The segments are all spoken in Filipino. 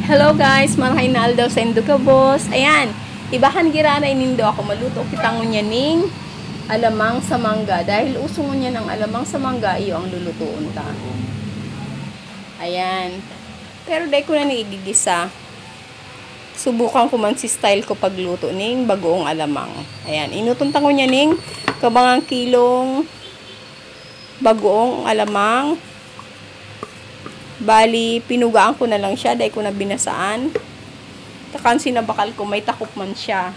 Hello guys, marahay na aldaw sa Induga Boss. Ayan, ibahan girana inindo ako maluto kitang ngunyaning alamang sa mangga. Dahil uso ngunya ng alamang sa mangga, iyo ang lulutuon ta. Ayan. Pero dahil ko na niigigisa. Subukan ko man si style ko pagluto ning bagoong alamang. Ayan, inuton ta ngunyaning kabangang kilong bagoong alamang. Bali, pinugaan ko na lang siya dahil ko na binasaan. Takan sinabakal ko, may takop man siya.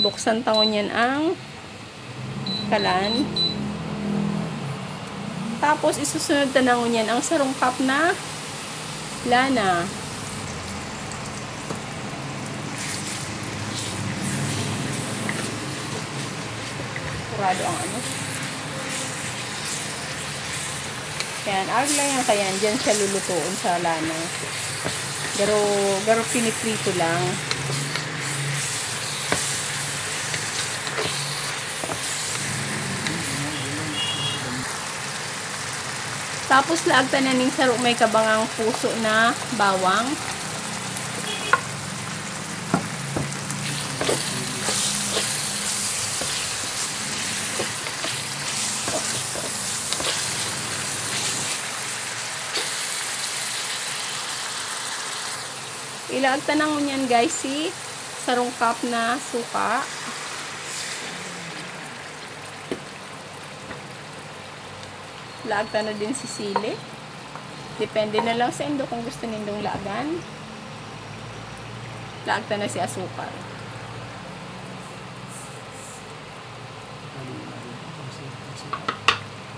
Buksan tangon yan ang kalan. Tapos, isusunod tanangon yan ang sarungkap na lana. Kurado ang ano. Yan, arg lang yan kaya dyan siya lulutuin sa lana. Garo piniprito lang. Tapos laagtan na ning saro may kabangang puso na bawang. Ilaagtan na ngunyan guys si sarungkap na suka. Laagtan na din si sili. Depende na lang sa indo kung gusto nindong laagan. Laagtan na si asukal.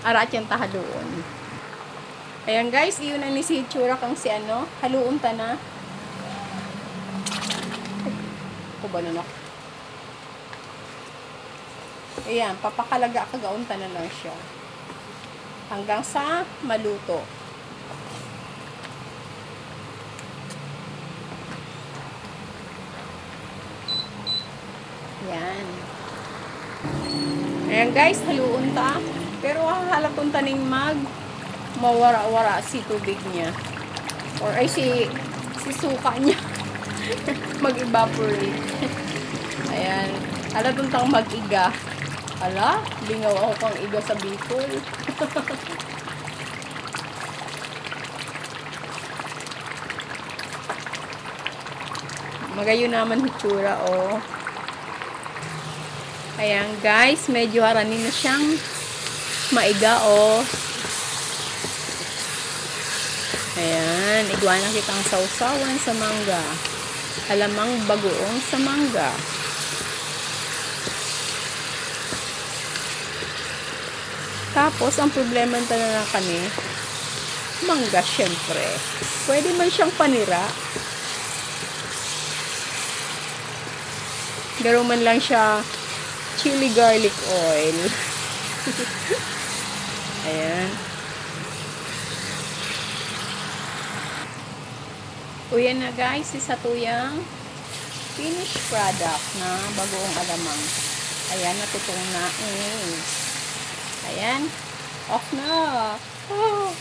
Arat yung tahaluon. Ayan guys, iyon na ni si Chura kang si ano, haluon ta na. Banunok. Ayan, papakalaga kagaunta na lang siya. Hanggang sa maluto. Ayan. Ayan guys, haluon ta. Pero hahalaton ta ning mawara-wara si tubig niya. Or ay si suka niya. Mag-evaporate. Ayan. Ala tuntang mag-iga. Ala, lingaw ako pang iga sa Bicol. Magayo naman hitsura, oh. Ayan, guys. Medyo haranin na siyang maiga, oh. Ayan. Igwa na kitang sausawan sa mangga. Alamang bagoong sa mangga. Tapos, ang problema na kami, mangga syempre. Pwede man siyang panira. Garo man lang siya chili garlic oil. Ayan. O yan na guys, isa tuyang finished product na bagoong alamang. Ayan, natutong na. Ayan. Off na. Oh.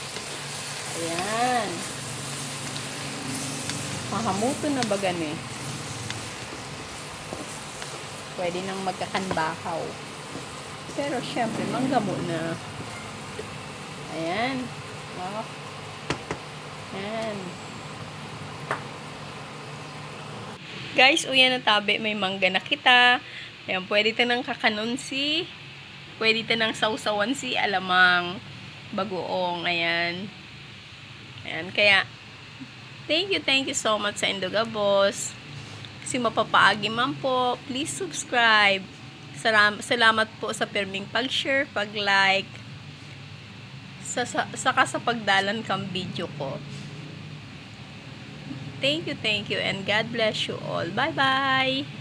Ayan. Mahamuto na ba gani? Pwede nang magkakanbakaw. Pero syempre, manggamo na. Ayan. Oh. Ayan. Guys, uyan na tabi, may mangga na kita. Ayan, pwede tanang kakanunsi. Pwede tanang sausawan si alamang bagoong. Ayan. Ayan, kaya thank you so much sa Induga Boss. Kasi mapapaagi man po, please subscribe. Salamat po sa perming pag-share, pag-like. Saka sa pagdalan kang video ko. Thank you, and God bless you all. Bye-bye!